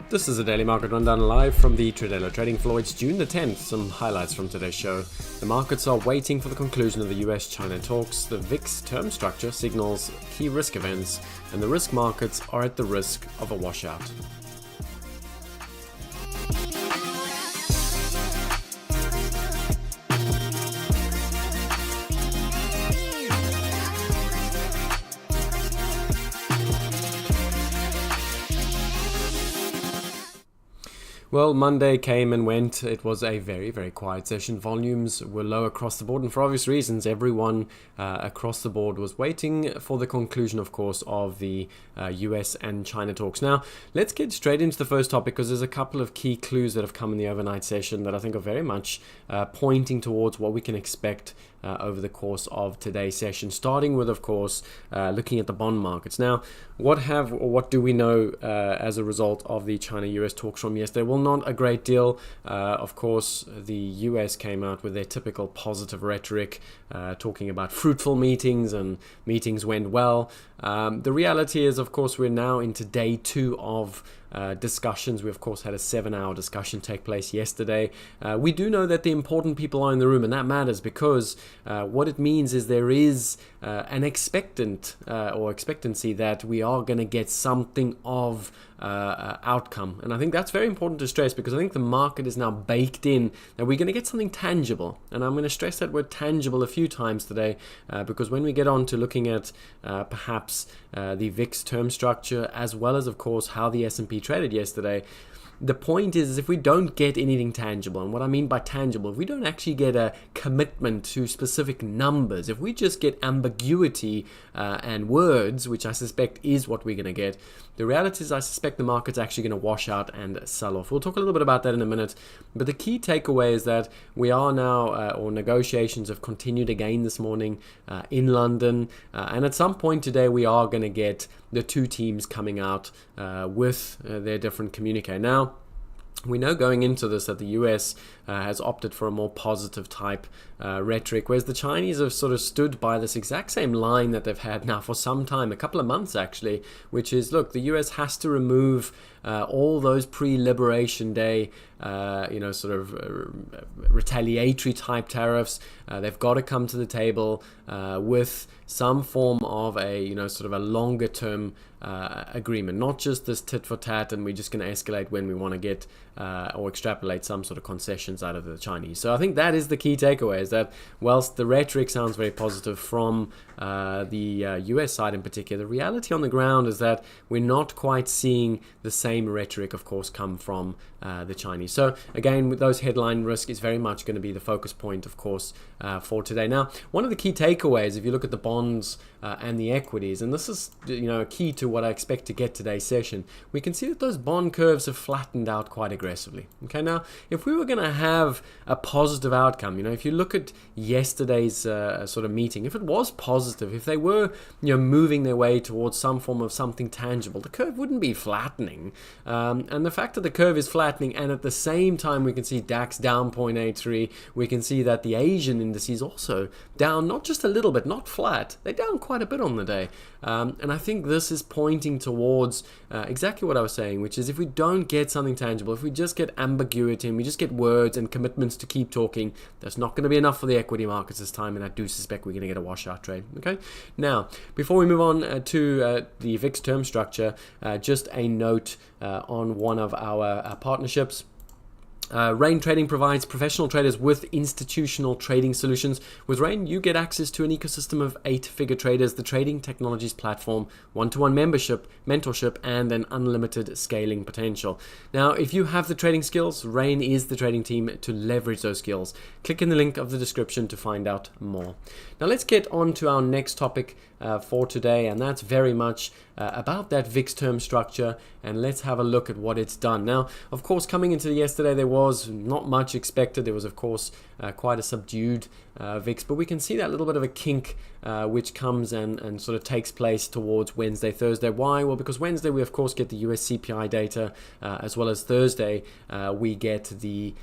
This is a daily market rundown live from the Tradelo trading floor. It's June the 10th. Some highlights from today's show. The markets are waiting for the conclusion of the US-China talks. The VIX term structure signals key risk events, and the risk markets are at the risk of a washout. Well, Monday came and went. It was a very, very quiet session. Volumes were low across the board, and for obvious reasons, everyone across the board was waiting for the conclusion, of course, of the US and China talks. Now, let's get straight into the first topic, because there's a couple of key clues that have come in the overnight session that I think are very much pointing towards what we can expect over the course of today's session, starting with, of course, looking at the bond markets. Now, what do we know as a result of the China-US talks from yesterday? Well, not a great deal. Of course, the US came out with their typical positive rhetoric, talking about fruitful meetings, and meetings went well. The reality is, of course, we're now into day 2 of discussions. We, of course, had a 7-hour discussion take place yesterday. We do know that the important people are in the room, and that matters because what it means is there is an expectancy that we are going to get something of outcome. And I think that's very important to stress, because I think the market is now baked in that we're going to get something tangible. And I'm going to stress that word tangible a few times today, because when we get on to looking at perhaps the VIX term structure, as well as, of course, how the S&P traded yesterday, the point is if we don't get anything tangible, and what I mean by tangible, if we don't actually get a commitment to specific numbers, if we just get ambiguity and words, which I suspect is what we're going to get, the reality is I suspect the market's actually going to wash out and sell off. We'll talk a little bit about that in a minute, but the key takeaway is that we are now, or negotiations have continued again this morning in London, and at some point today we are going to get the two teams coming out with their different communique. Now, we know going into this that the US has opted for a more positive type rhetoric, whereas the Chinese have sort of stood by this exact same line that they've had now for some time, a couple of months actually, which is, look, the US has to remove all those pre-Liberation Day retaliatory type tariffs. They've got to come to the table with some form of a longer term agreement, not just this tit for tat and we're just going to escalate when we want to get or extrapolate some sort of concessions out of the Chinese. So I think that is the key takeaway, is that whilst the rhetoric sounds very positive from the US side in particular, the reality on the ground is that we're not quite seeing the same rhetoric, of course, come from the Chinese. So again, with those headline risk is very much going to be the focus point, of course, for today. Now, one of the key takeaways, if you look at the bonds and the equities, and this is key to what I expect to get today's session, we can see that those bond curves have flattened out quite aggressively. Okay, now if we were going to have a positive outcome, if you look at yesterday's sort of meeting, if it was positive, if they were moving their way towards some form of something tangible, the curve wouldn't be flattening. And the fact that the curve is flattening, and at the same time we can see DAX down 0.83, we can see that the Asian indices also down, not just a little bit, not flat, they're down quite a bit on the day. And I think this is pointing towards exactly what I was saying, which is if we don't get something tangible, if we just get ambiguity and we just get words and commitments to keep talking, that's not going to be enough for the equity markets this time, and I do suspect we're going to get a washout trade. Okay, now before we move on to the VIX term structure, just a note on one of our partnerships. Rain Trading provides professional traders with institutional trading solutions. With Rain, you get access to an ecosystem of 8-figure traders, the trading technologies platform, one-to-one membership, mentorship, and an unlimited scaling potential. Now, if you have the trading skills, Rain is the trading team to leverage those skills. Click in the link of the description to find out more. Now, let's get on to our next topic for today, and that's very much about that VIX term structure, and let's have a look at what it's done. Now, of course, coming into yesterday, there was not much expected. There was, of course, quite a subdued VIX, but we can see that little bit of a kink which comes and sort of takes place towards Wednesday, Thursday. Why? Well, because Wednesday we of course get the US CPI data, as well as Thursday we get the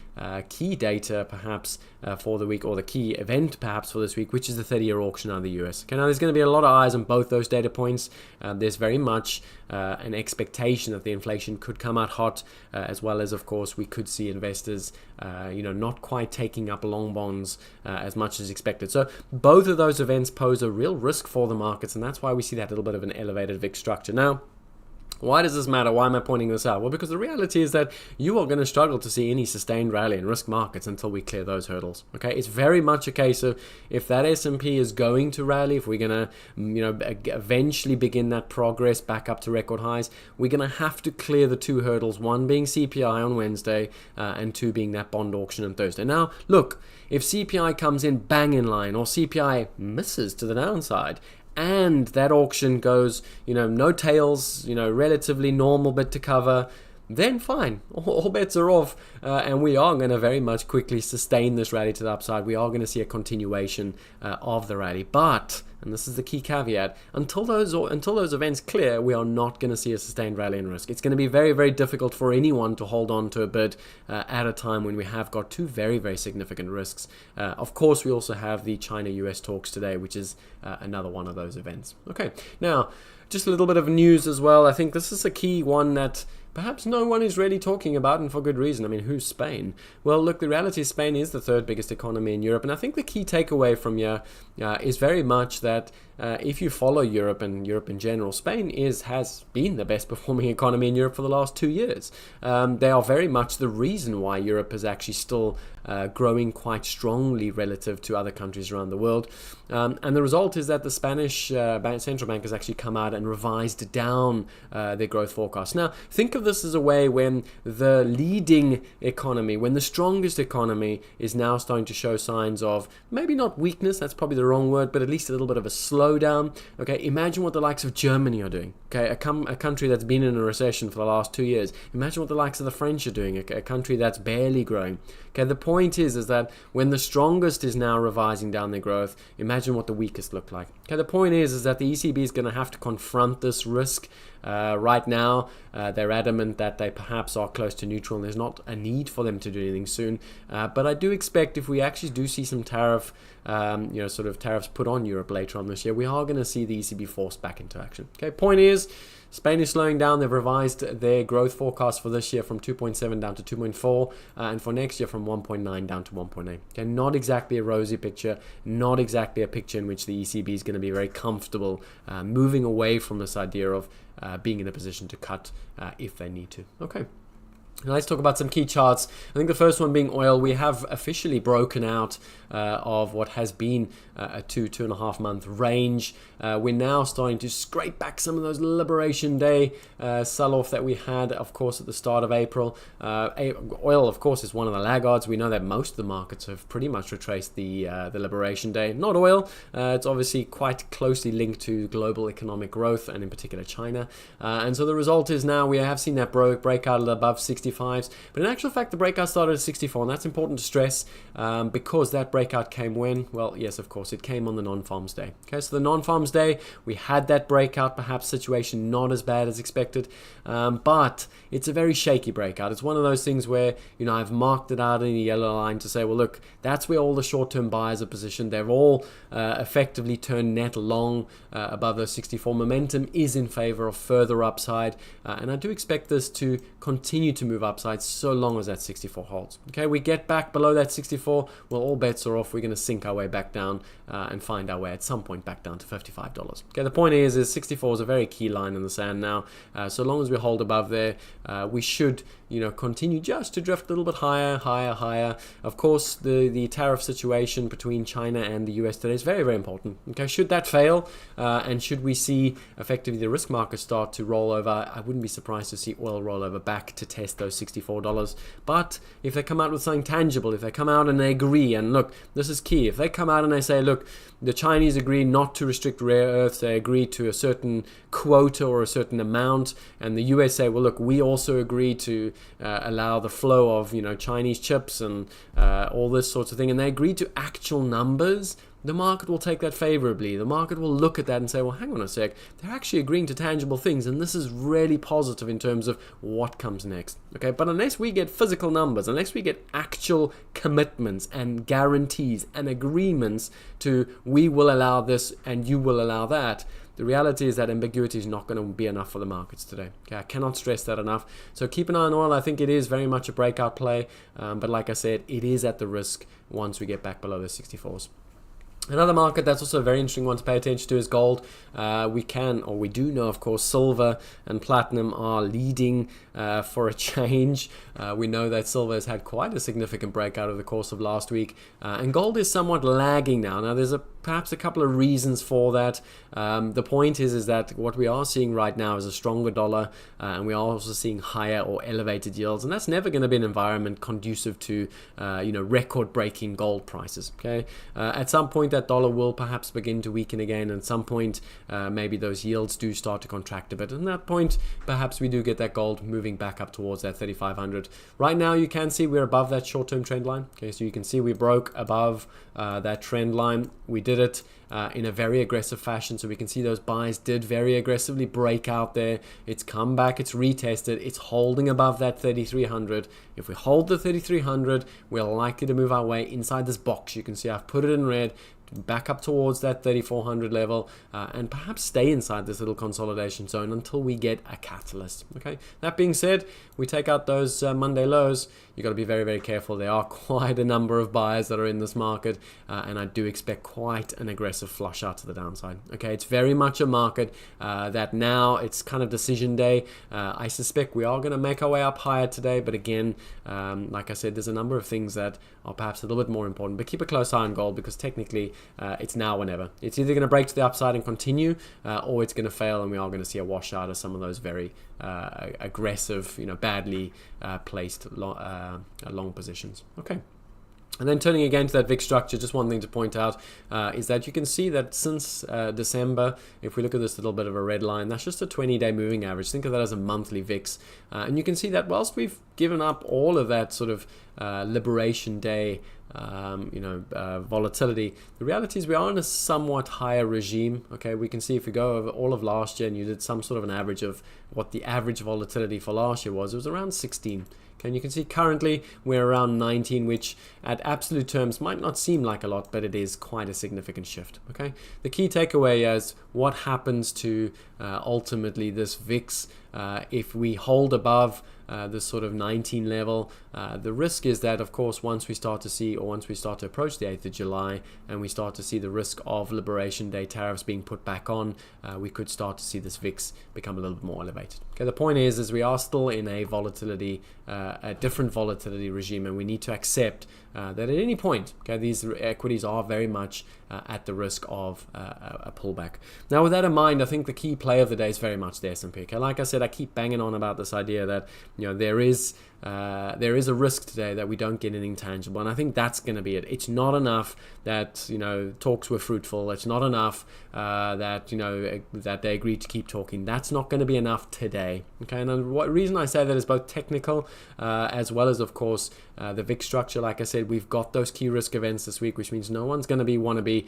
key data perhaps for the week, or the key event perhaps for this week, which is the 30-year auction out of the US. Okay, now there's going to be a lot of eyes on both those data points. There's very much an expectation that the inflation could come out hot, as well as of course we could see investors not quite taking up long bonds as much as expected. So both of those events pose a real risk for the markets, and that's why we see that little bit of an elevated VIX structure. Now, why does this matter? Why am I pointing this out? Well, because the reality is that you are going to struggle to see any sustained rally in risk markets until we clear those hurdles. Okay, it's very much a case of if that S&P is going to rally, if we're going to, eventually begin that progress back up to record highs, we're going to have to clear the two hurdles. One being CPI on Wednesday, and two being that bond auction on Thursday. Now, look, if CPI comes in bang in line, or CPI misses to the downside, and that auction goes, no tails, relatively normal bit to cover, then fine, all bets are off, and we are going to very much quickly sustain this rally to the upside. We are going to see a continuation of the rally, but, and this is the key caveat, until those events clear, we are not going to see a sustained rally in risk. It's going to be very, very difficult for anyone to hold on to a bid at a time when we have got two very, very significant risks. Of course, we also have the China-US talks today, which is another one of those events. Okay, now, just a little bit of news as well. I think this is a key one that perhaps no one is really talking about, and for good reason. I mean, who's Spain? Well, look, the reality is Spain is the third biggest economy in Europe, and I think the key takeaway from here is very much that if you follow Europe and Europe in general, Spain has been the best performing economy in Europe for the last 2 years. They are very much the reason why Europe is actually still growing quite strongly relative to other countries around the world. And the result is that the Spanish central bank has actually come out and revised down their growth forecast. Now, think of this as a way when the leading economy, when the strongest economy is now starting to show signs of maybe not weakness, that's probably the wrong word, but at least a little bit of a slowdown. Okay, imagine what the likes of Germany are doing. Okay, a country that's been in a recession for the last 2 years. Imagine what the likes of the French are doing, a country that's barely growing. Okay, the point is that when the strongest is now revising down their growth, imagine what the weakest look like. Okay, the point is that the ECB is going to have to confront this risk. Right now, they're adamant that they perhaps are close to neutral, and there's not a need for them to do anything soon. But I do expect if we actually do see some tariffs put on Europe later on this year, we are going to see the ECB forced back into action. Okay, point is, Spain is slowing down. They've revised their growth forecast for this year from 2.7 down to 2.4, and for next year from 1.9 down to 1.8. Okay, not exactly a rosy picture, not exactly a picture in which the ECB is going to be very comfortable moving away from this idea of being in a position to cut if they need to. Okay. Now let's talk about some key charts. I think the first one being oil. We have officially broken out of what has been a 2.5 month range. We're now starting to scrape back some of those Liberation Day sell-off that we had, of course, at the start of April. Oil, of course, is one of the laggards. We know that most of the markets have pretty much retraced the Liberation Day. Not oil. It's obviously quite closely linked to global economic growth, and in particular China. And so the result is now we have seen that breakout above 65s. But in actual fact, the breakout started at 64, and that's important to stress because that breakout came when? Well, yes, of course, it came on the non-farms day. Okay, so the non-farms day, we had that breakout, perhaps situation not as bad as expected, but it's a very shaky breakout. It's one of those things where, I've marked it out in a yellow line to say, well, look, that's where all the short-term buyers are positioned. They've all effectively turned net long above those 64. Momentum is in favor of further upside, and I do expect this to continue to move upside so long as that 64 holds. Okay, we get back below that 64, well, all bets are off. We're going to sink our way back down and find our way at some point back down to $55. Okay, the point is 64 is a very key line in the sand now. So long as we hold above there, we should continue just to drift a little bit higher. Of course, the tariff situation between China and the US today is very, very important. Okay, should that fail, and should we see effectively the risk market start to roll over, I wouldn't be surprised to see oil roll over back to test those $64. But if they come out with something tangible, if they come out and they agree, and look, this is key, if they come out and they say, look, the Chinese agree not to restrict rare earths, they agree to a certain quota or a certain amount, and the US say, well, look, we also agree to allow the flow of Chinese chips and all this sorts of thing, and they agree to actual numbers, the market will take that favorably. The market will look at that and say, well, hang on a sec, they're actually agreeing to tangible things, and this is really positive in terms of what comes next. Okay, but unless we get physical numbers, unless we get actual commitments and guarantees and agreements to we will allow this and you will allow that, the reality is that ambiguity is not going to be enough for the markets today. Okay, I cannot stress that enough. So keep an eye on oil. I think it is very much a breakout play, but like I said, it is at the risk once we get back below the 64s. Another market that's also a very interesting one to pay attention to is gold. We do know, of course, silver and platinum are leading for a change. We know that silver has had quite a significant breakout over the course of last week, and gold is somewhat lagging now. Now, there's perhaps a couple of reasons for that. The point is that what we are seeing right now is a stronger dollar, and we are also seeing higher or elevated yields, and that's never going to be an environment conducive to record-breaking gold prices. Okay, at some point that dollar will perhaps begin to weaken again, and at some point maybe those yields do start to contract a bit, and at that point perhaps we do get that gold moving back up towards that 3,500. Right now you can see we're above that short-term trend line. Okay, so you can see we broke above that trend line. We did it in a very aggressive fashion, so we can see those buys did very aggressively break out there. It's come back, it's retested, it's holding above that 3,300. If we hold the 3,300, we're likely to move our way inside this box. You can see I've put it in red, back up towards that 3,400 level, and perhaps stay inside this little consolidation zone until we get a catalyst. Okay, that being said, we take out those Monday lows. You got to be very, very careful. There are quite a number of buyers that are in this market, and I do expect quite an aggressive flush out to the downside. Okay, it's very much a market that now it's kind of decision day. I suspect we are going to make our way up higher today, but again, like I said, there's a number of things that are perhaps a little bit more important, but keep a close eye on gold, because technically it's now or never. It's either going to break to the upside and continue, or it's going to fail, and we are going to see a washout of some of those very aggressive, badly placed long positions. Okay. And then turning again to that VIX structure, just one thing to point out is that you can see that since December, if we look at this little bit of a red line, that's just a 20-day moving average. Think of that as a monthly VIX. And you can see that whilst we've given up all of that sort of Liberation Day volatility, the reality is we are in a somewhat higher regime. Okay, we can see if we go over all of last year and you did some sort of an average of what the average volatility for last year was, it was around 16. Okay, and you can see currently we're around 19, which at absolute terms might not seem like a lot, but it is quite a significant shift. Okay, the key takeaway is what happens to ultimately this VIX if we hold above this sort of 19 level. The risk is that, of course, once we start to approach the 8th of July and we start to see the risk of Liberation Day tariffs being put back on, we could start to see this VIX become a little bit more elevated. Okay, the point is we are still in a different volatility regime, and we need to accept that at any point, okay, these equities are very much at the risk of a pullback. Now, with that in mind, I think the key play of the day is very much the S&P. Okay, like I said, I keep banging on about this idea that there is a risk today that we don't get anything tangible, and I think that's going to be it. It's not enough that talks were fruitful. It's not enough that they agreed to keep talking. That's not going to be enough today. Okay, and the reason I say that is both technical as well as, of course, the VIX structure. Like I said, we've got those key risk events this week, which means no one's going to want to be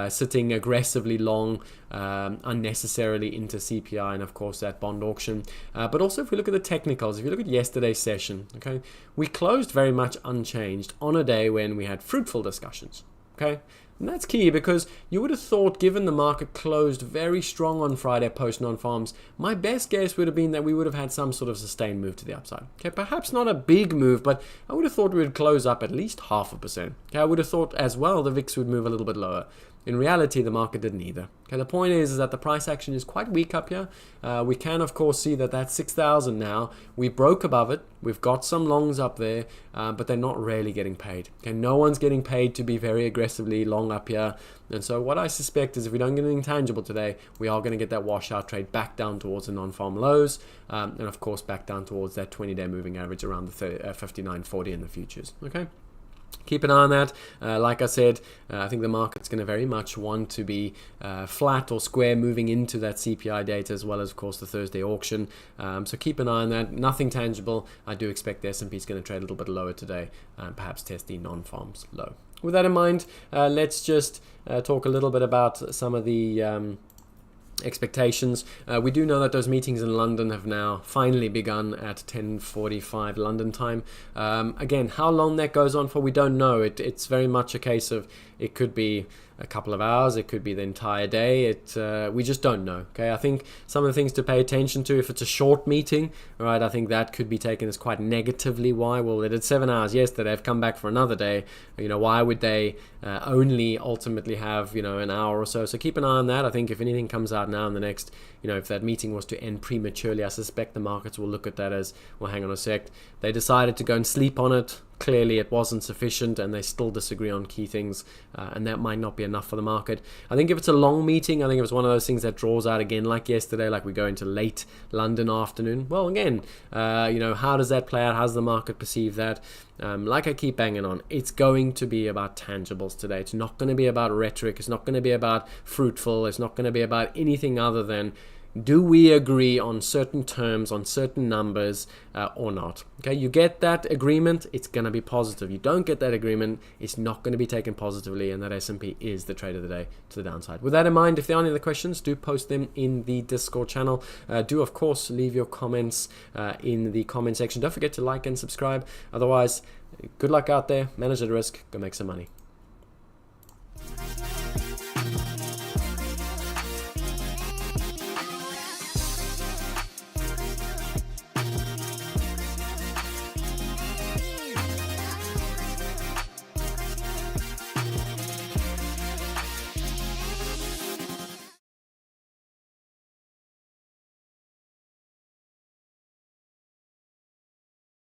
sitting aggressively long unnecessarily into CPI and, of course, that bond auction. But also, if we look at the technicals, if you look at yesterday's session, okay, we closed very much unchanged on a day when we had fruitful discussions. Okay, and that's key, because you would have thought, given the market closed very strong on Friday post non-farms, my best guess would have been that we would have had some sort of sustained move to the upside. Okay, perhaps not a big move, but I would have thought we would close up at least 0.5%. Okay, I would have thought as well the VIX would move a little bit lower. In reality, the market didn't either. Okay, the point is that the price action is quite weak up here. We can, of course, see that that's 6,000 now. We broke above it. We've got some longs up there, but they're not really getting paid. Okay, no one's getting paid to be very aggressively long up here. And so what I suspect is if we don't get anything tangible today, we are going to get that washout trade back down towards the non-farm lows, and of course back down towards that 20-day moving average around the 59.40 in the futures. Okay. Keep an eye on that. Like I said, I think the market's going to very much want to be flat or square moving into that CPI data, as well as, of course, the Thursday auction. So keep an eye on that. Nothing tangible. I do expect the S&P is going to trade a little bit lower today and perhaps test the non-farms low. with that in mind, let's just talk a little bit about some of the expectations. We do know that those meetings in London have now finally begun at 10:45 London time. Again, how long that goes on for, we don't know. It's very much a case of, it could be a couple of hours, it could be the entire day. We just don't know. Okay, I think some of the things to pay attention to, if it's a short meeting, right, I think that could be taken as quite negatively. Why? Well, they did 7 hours yesterday, they've come back for another day. Why would they only ultimately have an hour or so? So keep an eye on that. I think if anything comes out now in the next, if that meeting was to end prematurely, I suspect the markets will look at that as, well, hang on a sec, they decided to go and sleep on it. Clearly it wasn't sufficient, and they still disagree on key things, and that might not be enough for the market. I think if it's a long meeting, I think if it's one of those things that draws out again, like yesterday, like we go into late London afternoon, well, again, how does that play out? How does the market perceive that? Like I keep banging on, it's going to be about tangibles today. It's not going to be about rhetoric. It's not going to be about fruitful. It's not going to be about anything other than, do we agree on certain terms, on certain numbers, or not? Okay, you get that agreement, it's going to be positive. You don't get that agreement, it's not going to be taken positively, and that S&P is the trade of the day to the downside. With that in mind, if there are any other questions, do post them in the Discord channel. Do, of course, leave your comments in the comment section. Don't forget to like and subscribe. Otherwise, good luck out there, manage the risk, go make some money.